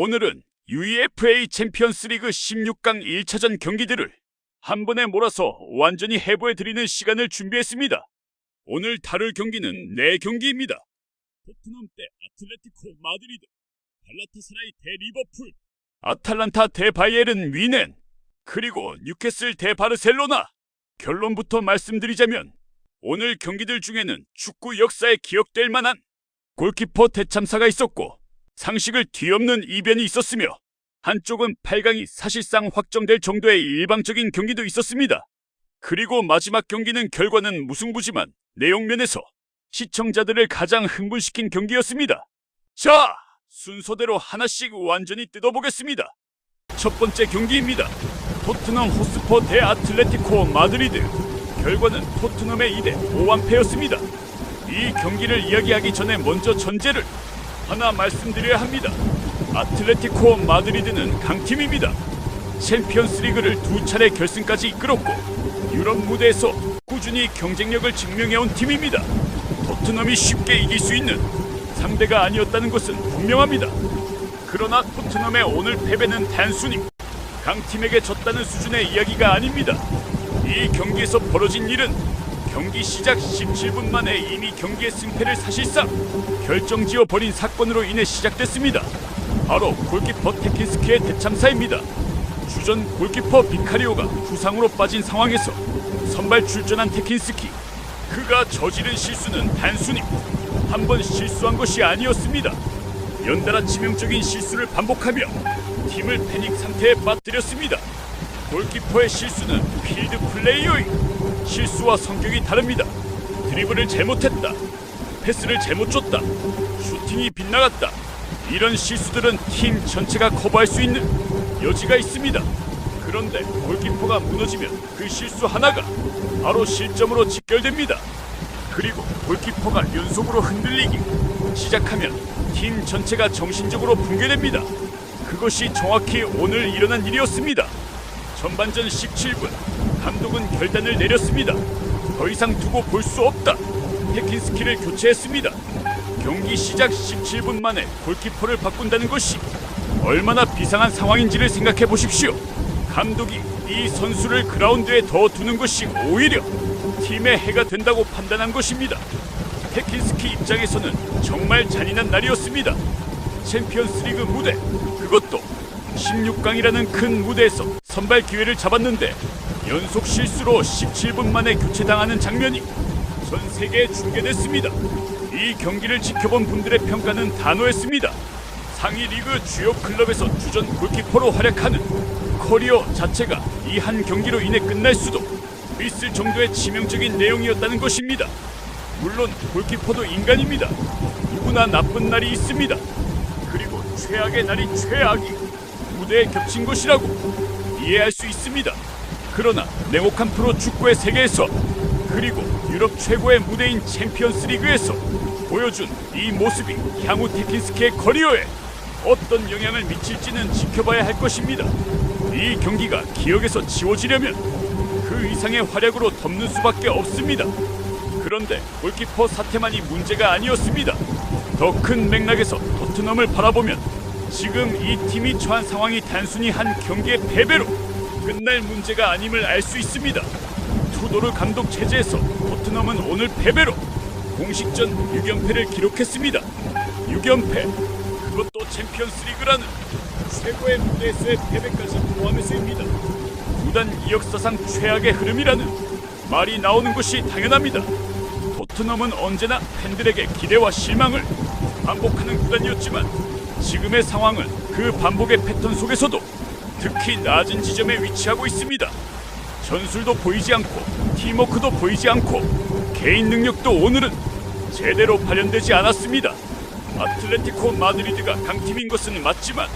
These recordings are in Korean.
오늘은 UEFA 챔피언스리그 16강 1차전 경기들을 한 번에 몰아서 완전히 해부해드리는 시간을 준비했습니다. 오늘 다룰 경기는 4경기입니다. 토트넘 대 아틀레티코 마드리드, 갈라타사라이 대 리버풀, 아탈란타 대 바이에른 뮌헨, 그리고 뉴캐슬 대 바르셀로나. 결론부터 말씀드리자면 오늘 경기들 중에는 축구 역사에 기억될 만한 골키퍼 대참사가 있었고 상식을 뒤엎는 이변이 있었으며 한쪽은 8강이 사실상 확정될 정도의 일방적인 경기도 있었습니다. 그리고 마지막 경기는 결과는 무승부지만 내용면에서 시청자들을 가장 흥분시킨 경기였습니다. 자, 순서대로 하나씩 완전히 뜯어보겠습니다. 첫 번째 경기입니다. 토트넘 호스퍼 대 아틀레티코 마드리드. 결과는 토트넘의 2대 5완패였습니다. 이 경기를 이야기하기 전에 먼저 전제를 하나 말씀드려야 합니다. 아틀레티코 마드리드는 강팀입니다. 챔피언스리그를 2차례 결승까지 이끌었고 유럽 무대에서 꾸준히 경쟁력을 증명해온 팀입니다. 토트넘이 쉽게 이길 수 있는 상대가 아니었다는 것은 분명합니다. 그러나 토트넘의 오늘 패배는 단순히 강팀에게 졌다는 수준의 이야기가 아닙니다. 이 경기에서 벌어진 일은 경기 시작 17분 만에 이미 경기의 승패를 사실상 결정지어 버린 사건으로 인해 시작됐습니다. 바로 골키퍼 테킨스키의 대참사입니다. 주전 골키퍼 비카리오가 부상으로 빠진 상황에서 선발 출전한 테킨스키. 그가 저지른 실수는 단순히 한 번 실수한 것이 아니었습니다. 연달아 치명적인 실수를 반복하며 팀을 패닉 상태에 빠뜨렸습니다. 골키퍼의 실수는 필드 플레이어의 실수와 성격이 다릅니다. 드리블을 잘못했다, 패스를 잘못 줬다, 슈팅이 빗나갔다. 이런 실수들은 팀 전체가 커버할 수 있는 여지가 있습니다. 그런데 골키퍼가 무너지면 그 실수 하나가 바로 실점으로 직결됩니다. 그리고 골키퍼가 연속으로 흔들리기 시작하면 팀 전체가 정신적으로 붕괴됩니다. 그것이 정확히 오늘 일어난 일이었습니다. 전반전 17분 감독은 결단을 내렸습니다. 더 이상 두고 볼 수 없다. 테킨스키를 교체했습니다. 경기 시작 17분 만에 골키퍼를 바꾼다는 것이 얼마나 비상한 상황인지를 생각해 보십시오. 감독이 이 선수를 그라운드에 더 두는 것이 오히려 팀에 해가 된다고 판단한 것입니다. 테킨스키 입장에서는 정말 잔인한 날이었습니다. 챔피언스리그 무대, 그것도 16강이라는 큰 무대에서 선발 기회를 잡았는데 연속 실수로 17분 만에 교체당하는 장면이 전 세계에 중계됐습니다. 이 경기를 지켜본 분들의 평가는 단호했습니다. 상위 리그 주요 클럽에서 주전 골키퍼로 활약하는 커리어 자체가 이 한 경기로 인해 끝날 수도 있을 정도의 치명적인 내용이었다는 것입니다. 물론 골키퍼도 인간입니다. 누구나 나쁜 날이 있습니다. 그리고 최악의 날이 최악이 무대에 겹친 것이라고 이해할 수 있습니다. 그러나 냉혹한 프로 축구의 세계에서 그리고 유럽 최고의 무대인 챔피언스리그에서 보여준 이 모습이 향후 테킨스키의 커리어에 어떤 영향을 미칠지는 지켜봐야 할 것입니다. 이 경기가 기억에서 지워지려면 그 이상의 활약으로 덮는 수밖에 없습니다. 그런데 골키퍼 사태만이 문제가 아니었습니다. 더 큰 맥락에서 토트넘을 바라보면 지금 이 팀이 처한 상황이 단순히 한 경기의 패배로 끝날 문제가 아님을 알 수 있습니다. 투도르 감독 체제에서 토트넘은 오늘 패배로 공식전 6연패를 기록했습니다. 6연패, 그것도 챔피언스리그라는 최고의 무대에서의 패배까지 포함해서입니다. 구단 역사상 최악의 흐름이라는 말이 나오는 것이 당연합니다. 토트넘은 언제나 팬들에게 기대와 실망을 반복하는 구단이었지만 지금의 상황은 그 반복의 패턴 속에서도 특히 낮은 지점에 위치하고 있습니다. 전술도 보이지 않고 팀워크도 보이지 않고 개인 능력도 오늘은 제대로 발현되지 않았습니다. 아틀레티코 마드리드가 강팀인 것은 맞지만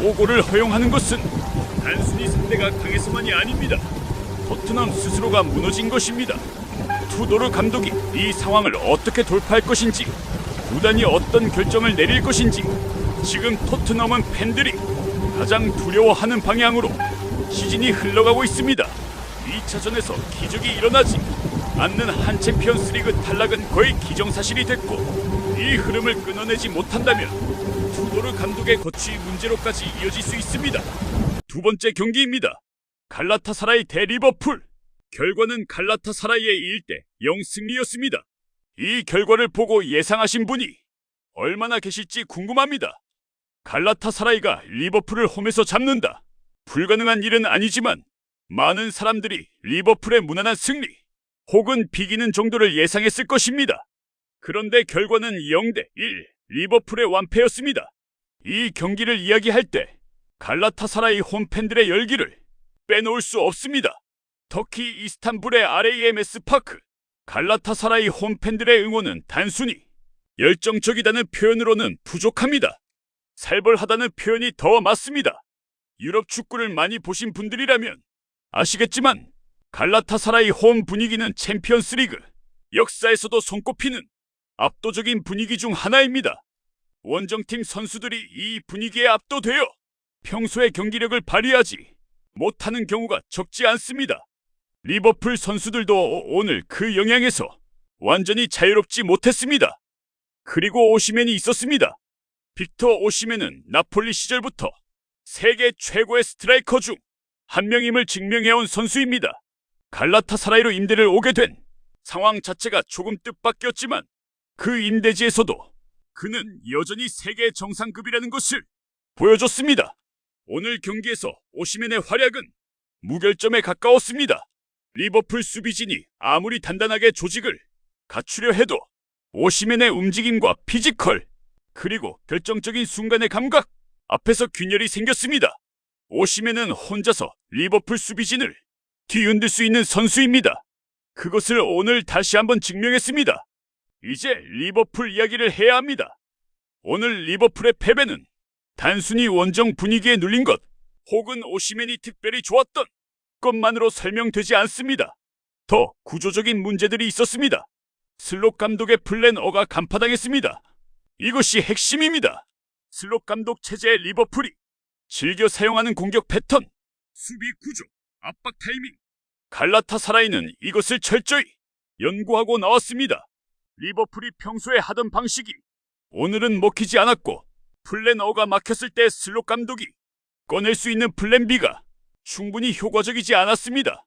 오고를 허용하는 것은 단순히 상대가 강해서만이 아닙니다. 토트넘 스스로가 무너진 것입니다. 투도르 감독이 이 상황을 어떻게 돌파할 것인지, 구단이 어떤 결정을 내릴 것인지, 지금 토트넘은 팬들이 가장 두려워하는 방향으로 시즌이 흘러가고 있습니다. 2차전에서 기적이 일어나지 않는 한 챔피언스리그 탈락은 거의 기정사실이 됐고 이 흐름을 끊어내지 못한다면 토르 감독의 거취 문제로까지 이어질 수 있습니다. 두 번째 경기입니다. 갈라타사라이 대 리버풀. 결과는 갈라타사라이의 1대 0 승리였습니다. 이 결과를 보고 예상하신 분이 얼마나 계실지 궁금합니다. 갈라타사라이가 리버풀을 홈에서 잡는다. 불가능한 일은 아니지만 많은 사람들이 리버풀의 무난한 승리 혹은 비기는 정도를 예상했을 것입니다. 그런데 결과는 0대 1 리버풀의 완패였습니다. 이 경기를 이야기할 때 갈라타사라이 홈팬들의 열기를 빼놓을 수 없습니다. 터키 이스탄불의 RAMS 파크. 갈라타사라이 홈팬들의 응원은 단순히 열정적이다는 표현으로는 부족합니다. 살벌하다는 표현이 더 맞습니다. 유럽 축구를 많이 보신 분들이라면 아시겠지만 갈라타사라이 홈 분위기는 챔피언스리그 역사에서도 손꼽히는 압도적인 분위기 중 하나입니다. 원정팀 선수들이 이 분위기에 압도되어 평소의 경기력을 발휘하지 못하는 경우가 적지 않습니다. 리버풀 선수들도 오늘 그 영향에서 완전히 자유롭지 못했습니다. 그리고 오시멘이 있었습니다. 빅터 오시멘은 나폴리 시절부터 세계 최고의 스트라이커 중 한 명임을 증명해온 선수입니다. 갈라타사라이로 임대를 오게 된 상황 자체가 조금 뜻밖이었지만 그 임대지에서도 그는 여전히 세계 정상급이라는 것을 보여줬습니다. 오늘 경기에서 오시멘의 활약은 무결점에 가까웠습니다. 리버풀 수비진이 아무리 단단하게 조직을 갖추려 해도 오시멘의 움직임과 피지컬 그리고 결정적인 순간의 감각 앞에서 균열이 생겼습니다. 오시멘은 혼자서 리버풀 수비진을 뒤흔들 수 있는 선수입니다. 그것을 오늘 다시 한번 증명했습니다. 이제 리버풀 이야기를 해야 합니다. 오늘 리버풀의 패배는 단순히 원정 분위기에 눌린 것 혹은 오시멘이 특별히 좋았던 것만으로 설명되지 않습니다. 더 구조적인 문제들이 있었습니다. 슬롯 감독의 플랜 O가 간파당했습니다. 이것이 핵심입니다. 슬롯 감독 체제의 리버풀이 즐겨 사용하는 공격 패턴, 수비 구조, 압박 타이밍. 갈라타사라이는 이것을 철저히 연구하고 나왔습니다. 리버풀이 평소에 하던 방식이 오늘은 먹히지 않았고 플랜 O가 막혔을 때 슬롯 감독이 꺼낼 수 있는 플랜 B가 충분히 효과적이지 않았습니다.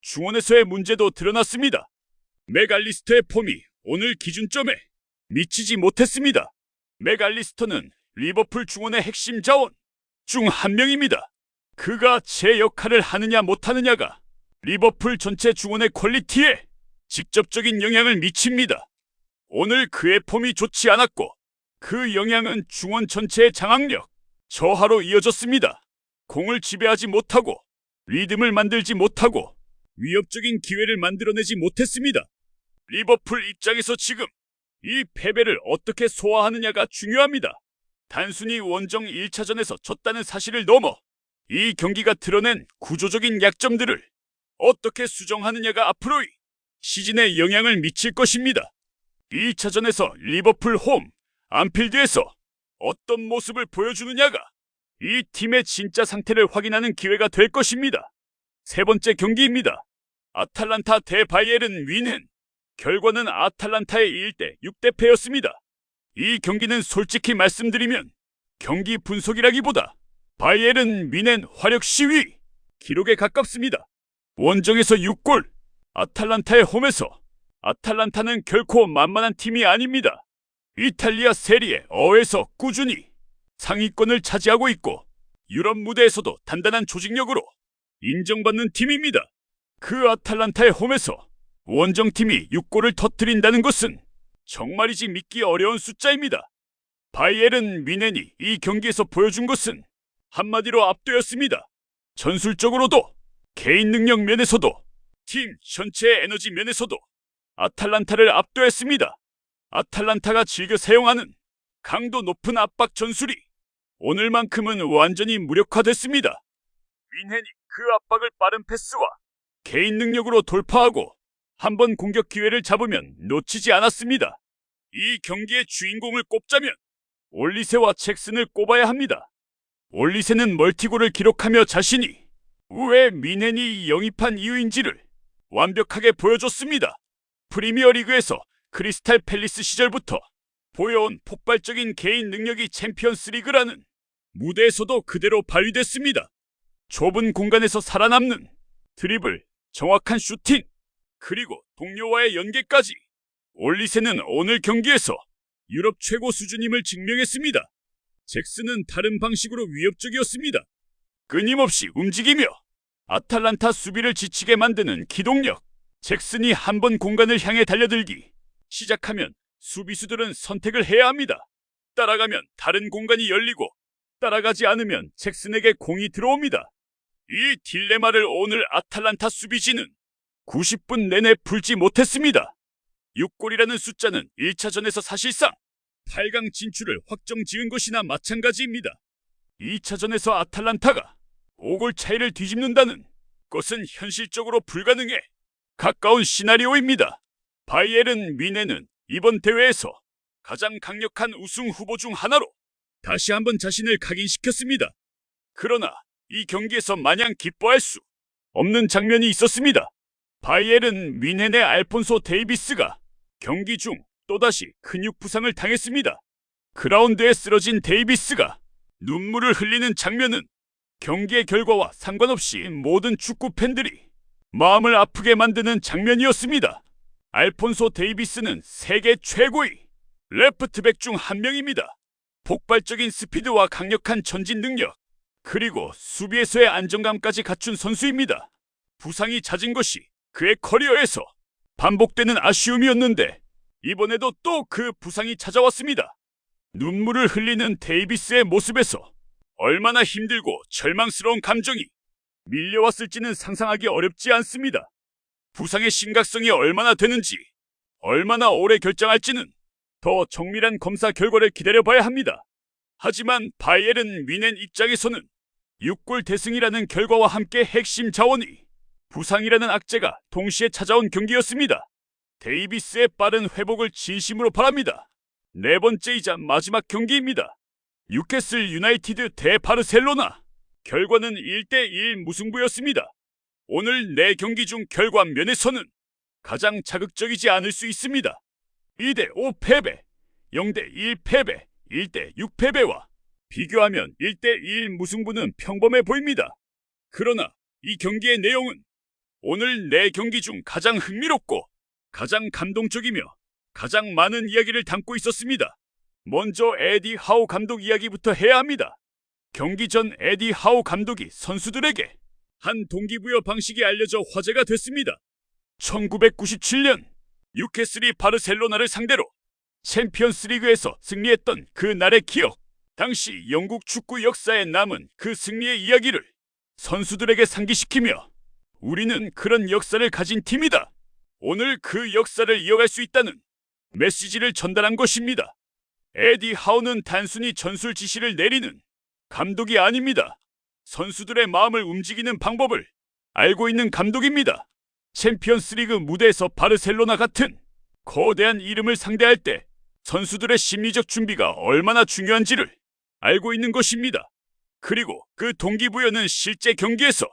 중원에서의 문제도 드러났습니다. 맥알리스터의 폼이 오늘 기준점에 미치지 못했습니다. 맥알리스터는 리버풀 중원의 핵심 자원 중 한 명입니다. 그가 제 역할을 하느냐 못하느냐가 리버풀 전체 중원의 퀄리티에 직접적인 영향을 미칩니다. 오늘 그의 폼이 좋지 않았고 그 영향은 중원 전체의 장악력 저하로 이어졌습니다. 공을 지배하지 못하고 리듬을 만들지 못하고 위협적인 기회를 만들어내지 못했습니다. 리버풀 입장에서 지금 이 패배를 어떻게 소화하느냐가 중요합니다. 단순히 원정 1차전에서 졌다는 사실을 넘어 이 경기가 드러낸 구조적인 약점들을 어떻게 수정하느냐가 앞으로의 시즌에 영향을 미칠 것입니다. 2차전에서 리버풀 홈 안필드에서 어떤 모습을 보여주느냐가 이 팀의 진짜 상태를 확인하는 기회가 될 것입니다. 세 번째 경기입니다. 아탈란타 대 바이에른 뮌헨. 결과는 아탈란타의 1대 6대 패였습니다. 이 경기는 솔직히 말씀드리면 경기 분석이라기보다 바이에른 뮌헨 화력 시위 기록에 가깝습니다. 원정에서 6골, 아탈란타의 홈에서. 아탈란타는 결코 만만한 팀이 아닙니다. 이탈리아 세리에 어에서 꾸준히 상위권을 차지하고 있고 유럽 무대에서도 단단한 조직력으로 인정받는 팀입니다. 그 아탈란타의 홈에서 원정팀이 6골을 터뜨린다는 것은 정말이지 믿기 어려운 숫자입니다. 바이에른 뮌헨이 이 경기에서 보여준 것은 한마디로 압도였습니다. 전술적으로도 개인 능력 면에서도 팀 전체의 에너지 면에서도 아탈란타를 압도했습니다. 아탈란타가 즐겨 사용하는 강도 높은 압박 전술이 오늘만큼은 완전히 무력화됐습니다. 뮌헨이 그 압박을 빠른 패스와 개인 능력으로 돌파하고 한번 공격 기회를 잡으면 놓치지 않았습니다. 이 경기의 주인공을 꼽자면 올리세와 잭슨을 꼽아야 합니다. 올리세는 멀티골을 기록하며 자신이 왜 뮌헨이 영입한 이유인지를 완벽하게 보여줬습니다. 프리미어리그에서 크리스탈 팰리스 시절부터 보여온 폭발적인 개인 능력이 챔피언스리그라는 무대에서도 그대로 발휘됐습니다. 좁은 공간에서 살아남는 드리블, 정확한 슈팅, 그리고 동료와의 연계까지 올리세는 오늘 경기에서 유럽 최고 수준임을 증명했습니다. 잭슨은 다른 방식으로 위협적이었습니다. 끊임없이 움직이며 아탈란타 수비를 지치게 만드는 기동력. 잭슨이 한 번 공간을 향해 달려들기 시작하면 수비수들은 선택을 해야 합니다. 따라가면 다른 공간이 열리고 따라가지 않으면 잭슨에게 공이 들어옵니다. 이 딜레마를 오늘 아탈란타 수비진은 90분 내내 풀지 못했습니다. 6골이라는 숫자는 1차전에서 사실상 8강 진출을 확정 지은 것이나 마찬가지입니다. 2차전에서 아탈란타가 5골 차이를 뒤집는다는 것은 현실적으로 불가능해 가까운 시나리오입니다. 바이에른 뮌헨은 이번 대회에서 가장 강력한 우승 후보 중 하나로 다시 한번 자신을 각인시켰습니다. 그러나 이 경기에서 마냥 기뻐할 수 없는 장면이 있었습니다. 바이에른 뮌헨의 알폰소 데이비스가 경기 중 또다시 근육 부상을 당했습니다. 그라운드에 쓰러진 데이비스가 눈물을 흘리는 장면은 경기의 결과와 상관없이 모든 축구 팬들이 마음을 아프게 만드는 장면이었습니다. 알폰소 데이비스는 세계 최고의 레프트백 중 한 명입니다. 폭발적인 스피드와 강력한 전진 능력, 그리고 수비에서의 안정감까지 갖춘 선수입니다. 부상이 잦은 것이 그의 커리어에서 반복되는 아쉬움이었는데 이번에도 또 그 부상이 찾아왔습니다. 눈물을 흘리는 데이비스의 모습에서 얼마나 힘들고 절망스러운 감정이 밀려왔을지는 상상하기 어렵지 않습니다. 부상의 심각성이 얼마나 되는지, 얼마나 오래 결정할지는 더 정밀한 검사 결과를 기다려봐야 합니다. 하지만 바이에른 뮌헨 입장에서는 6골 대승이라는 결과와 함께 핵심 자원이 부상이라는 악재가 동시에 찾아온 경기였습니다. 데이비스의 빠른 회복을 진심으로 바랍니다. 네 번째이자 마지막 경기입니다. 뉴캐슬 유나이티드 대 바르셀로나. 결과는 1대1 무승부였습니다. 오늘 4경기 중 결과 면에서는 가장 자극적이지 않을 수 있습니다. 2대5 패배, 0대1 패배, 1대6 패배와 비교하면 1대1 무승부는 평범해 보입니다. 그러나 이 경기의 내용은 오늘 4경기 중 가장 흥미롭고 가장 감동적이며 가장 많은 이야기를 담고 있었습니다. 먼저 에디 하우 감독 이야기부터 해야 합니다. 경기 전 에디 하우 감독이 선수들에게 한 동기부여 방식이 알려져 화제가 됐습니다. 1997년 뉴캐슬이 바르셀로나를 상대로 챔피언스리그에서 승리했던 그 날의 기억, 당시 영국 축구 역사에 남은 그 승리의 이야기를 선수들에게 상기시키며 우리는 그런 역사를 가진 팀이다. 오늘 그 역사를 이어갈 수 있다는 메시지를 전달한 것입니다. 에디 하우는 단순히 전술 지시를 내리는 감독이 아닙니다. 선수들의 마음을 움직이는 방법을 알고 있는 감독입니다. 챔피언스리그 무대에서 바르셀로나 같은 거대한 이름을 상대할 때 선수들의 심리적 준비가 얼마나 중요한지를 알고 있는 것입니다. 그리고 그 동기부여는 실제 경기에서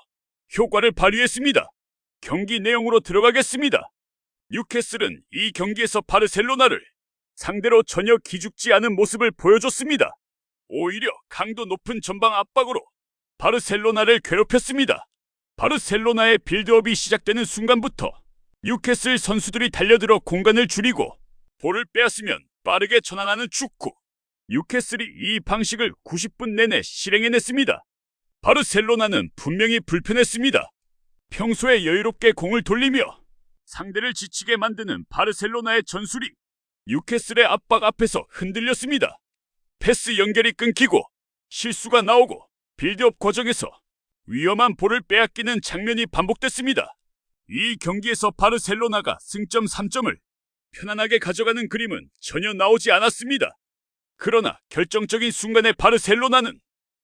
효과를 발휘했습니다. 경기 내용으로 들어가겠습니다. 뉴캐슬은 이 경기에서 바르셀로나를 상대로 전혀 기죽지 않은 모습을 보여줬습니다. 오히려 강도 높은 전방 압박으로 바르셀로나를 괴롭혔습니다. 바르셀로나의 빌드업이 시작되는 순간부터 뉴캐슬 선수들이 달려들어 공간을 줄이고 볼을 빼앗으면 빠르게 전환하는 축구. 뉴캐슬이 이 방식을 90분 내내 실행해냈습니다. 바르셀로나는 분명히 불편했습니다. 평소에 여유롭게 공을 돌리며 상대를 지치게 만드는 바르셀로나의 전술이 뉴캐슬의 압박 앞에서 흔들렸습니다. 패스 연결이 끊기고 실수가 나오고 빌드업 과정에서 위험한 볼을 빼앗기는 장면이 반복됐습니다. 이 경기에서 바르셀로나가 승점 3점을 편안하게 가져가는 그림은 전혀 나오지 않았습니다. 그러나 결정적인 순간에 바르셀로나는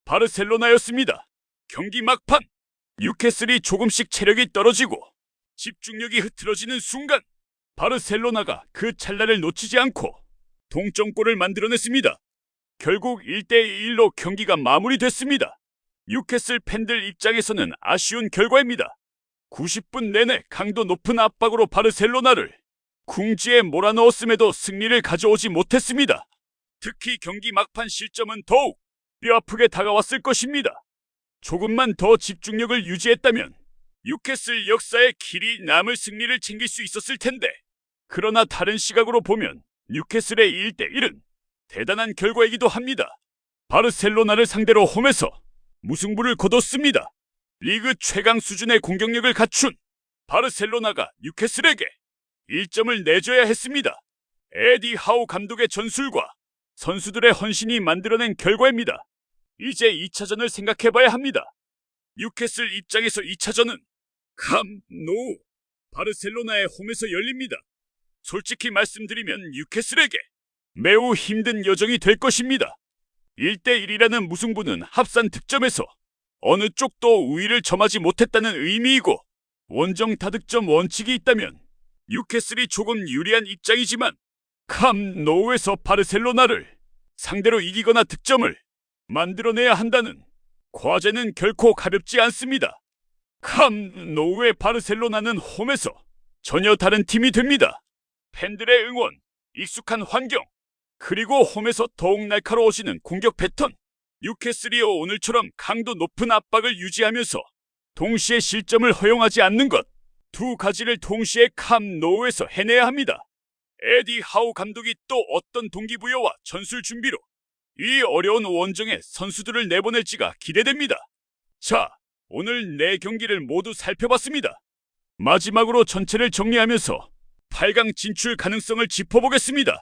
바르셀로나였습니다. 경기 막판 뉴캐슬이 조금씩 체력이 떨어지고 집중력이 흐트러지는 순간 바르셀로나가 그 찰나를 놓치지 않고 동점골을 만들어냈습니다. 결국 1대1로 경기가 마무리됐습니다. 뉴캐슬 팬들 입장에서는 아쉬운 결과입니다. 90분 내내 강도 높은 압박으로 바르셀로나를 궁지에 몰아넣었음에도 승리를 가져오지 못했습니다. 특히 경기 막판 실점은 더욱 뼈아프게 다가왔을 것입니다. 조금만 더 집중력을 유지했다면 뉴캐슬 역사에 길이 남을 승리를 챙길 수 있었을 텐데, 그러나 다른 시각으로 보면 뉴캐슬의 1대1은 대단한 결과이기도 합니다. 바르셀로나를 상대로 홈에서 무승부를 거뒀습니다. 리그 최강 수준의 공격력을 갖춘 바르셀로나가 뉴캐슬에게 1점을 내줘야 했습니다. 에디 하우 감독의 전술과 선수들의 헌신이 만들어낸 결과입니다. 이제 2차전을 생각해봐야 합니다. 뉴캐슬 입장에서 2차전은 캄노우 바르셀로나의 홈에서 열립니다. 솔직히 말씀드리면 뉴캐슬에게 매우 힘든 여정이 될 것입니다. 1대1이라는 무승부는 합산 득점에서 어느 쪽도 우위를 점하지 못했다는 의미이고, 원정 다득점 원칙이 있다면 뉴캐슬이 조금 유리한 입장이지만 캄노우에서 바르셀로나를 상대로 이기거나 득점을 만들어내야 한다는 과제는 결코 가볍지 않습니다. 캄노우의 바르셀로나는 홈에서 전혀 다른 팀이 됩니다. 팬들의 응원, 익숙한 환경, 그리고 홈에서 더욱 날카로워지는 공격 패턴. 뉴캐슬이 오늘처럼 강도 높은 압박을 유지하면서 동시에 실점을 허용하지 않는 것, 두 가지를 동시에 캄노우에서 해내야 합니다. 에디 하우 감독이 또 어떤 동기부여와 전술 준비로 이 어려운 원정에 선수들을 내보낼지가 기대됩니다. 자, 오늘 4경기를 모두 살펴봤습니다. 마지막으로 전체를 정리하면서 8강 진출 가능성을 짚어보겠습니다.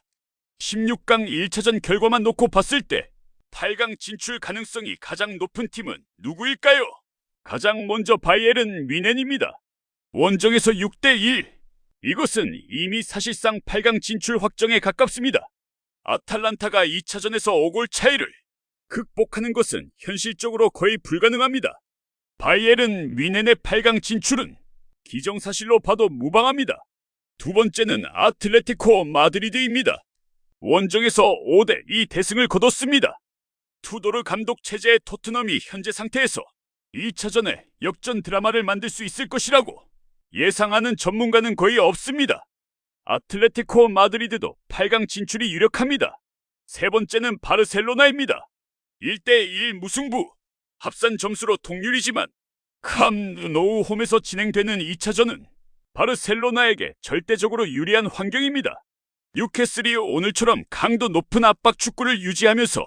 16강 1차전 결과만 놓고 봤을 때 8강 진출 가능성이 가장 높은 팀은 누구일까요? 가장 먼저 바이에른 뮌헨입니다. 원정에서 6대1. 이것은 이미 사실상 8강 진출 확정에 가깝습니다. 아탈란타가 2차전에서 5골 차이를 극복하는 것은 현실적으로 거의 불가능합니다. 바이에른 뮌헨의 8강 진출은 기정사실로 봐도 무방합니다. 두 번째는 아틀레티코 마드리드입니다. 원정에서 5대2 대승을 거뒀습니다. 투도르 감독 체제의 토트넘이 현재 상태에서 2차전에 역전 드라마를 만들 수 있을 것이라고 예상하는 전문가는 거의 없습니다. 아틀레티코 마드리드도 8강 진출이 유력합니다. 세 번째는 바르셀로나입니다. 1대1 무승부, 합산 점수로 동률이지만 캄노우 홈에서 진행되는 2차전은 바르셀로나에게 절대적으로 유리한 환경입니다. 뉴캐슬이 오늘처럼 강도 높은 압박 축구를 유지하면서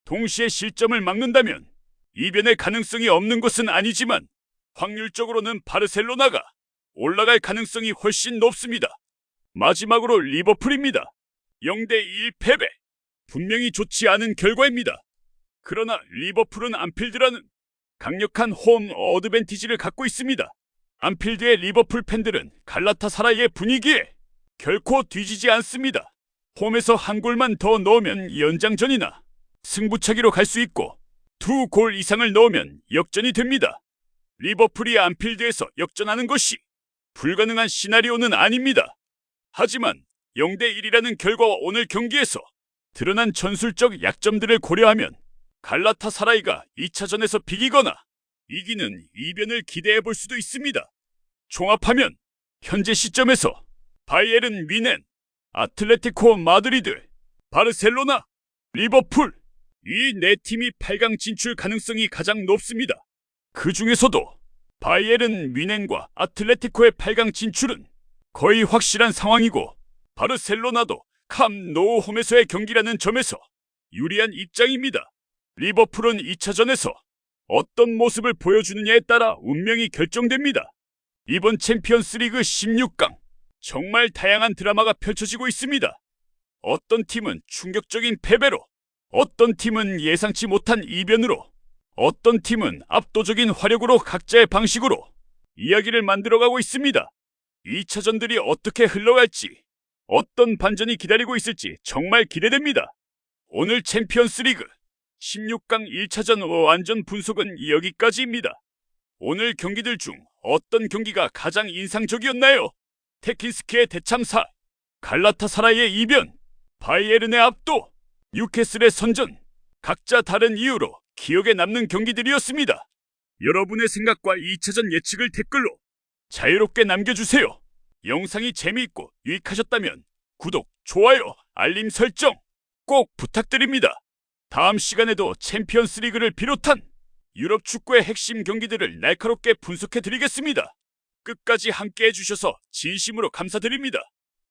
동시에 실점을 막는다면 이변의 가능성이 없는 것은 아니지만 확률적으로는 바르셀로나가 올라갈 가능성이 훨씬 높습니다. 마지막으로 리버풀입니다. 0대1 패배. 분명히 좋지 않은 결과입니다. 그러나 리버풀은 안필드라는 강력한 홈 어드밴티지를 갖고 있습니다. 안필드의 리버풀 팬들은 갈라타사라이의 분위기에 결코 뒤지지 않습니다. 홈에서 한 골만 더 넣으면 연장전이나 승부차기로 갈 수 있고 2골 이상을 넣으면 역전이 됩니다. 리버풀이 안필드에서 역전하는 것이 불가능한 시나리오는 아닙니다. 하지만 0대1이라는 결과와 오늘 경기에서 드러난 전술적 약점들을 고려하면 갈라타사라이가 2차전에서 비기거나 이기는 이변을 기대해 볼 수도 있습니다. 종합하면 현재 시점에서 바이에른 뮌헨, 아틀레티코 마드리드, 바르셀로나, 리버풀, 이 4팀이 8강 진출 가능성이 가장 높습니다. 그 중에서도 바이에른 뮌헨과 아틀레티코의 8강 진출은 거의 확실한 상황이고, 바르셀로나도 캄노우 홈에서의 경기라는 점에서 유리한 입장입니다. 리버풀은 2차전에서 어떤 모습을 보여주느냐에 따라 운명이 결정됩니다. 이번 챔피언스리그 16강, 정말 다양한 드라마가 펼쳐지고 있습니다. 어떤 팀은 충격적인 패배로, 어떤 팀은 예상치 못한 이변으로, 어떤 팀은 압도적인 화력으로 각자의 방식으로 이야기를 만들어가고 있습니다. 2차전들이 어떻게 흘러갈지, 어떤 반전이 기다리고 있을지 정말 기대됩니다. 오늘 챔피언스리그 16강 1차전 완전 분석은 여기까지입니다. 오늘 경기들 중 어떤 경기가 가장 인상적이었나요? 테킨스키의 대참사, 갈라타사라이의 이변, 바이에른의 압도, 뉴캐슬의 선전, 각자 다른 이유로 기억에 남는 경기들이었습니다. 여러분의 생각과 2차전 예측을 댓글로 자유롭게 남겨주세요. 영상이 재미있고 유익하셨다면 구독, 좋아요, 알림 설정 꼭 부탁드립니다. 다음 시간에도 챔피언스 리그를 비롯한 유럽 축구의 핵심 경기들을 날카롭게 분석해 드리겠습니다. 끝까지 함께 해주셔서 진심으로 감사드립니다.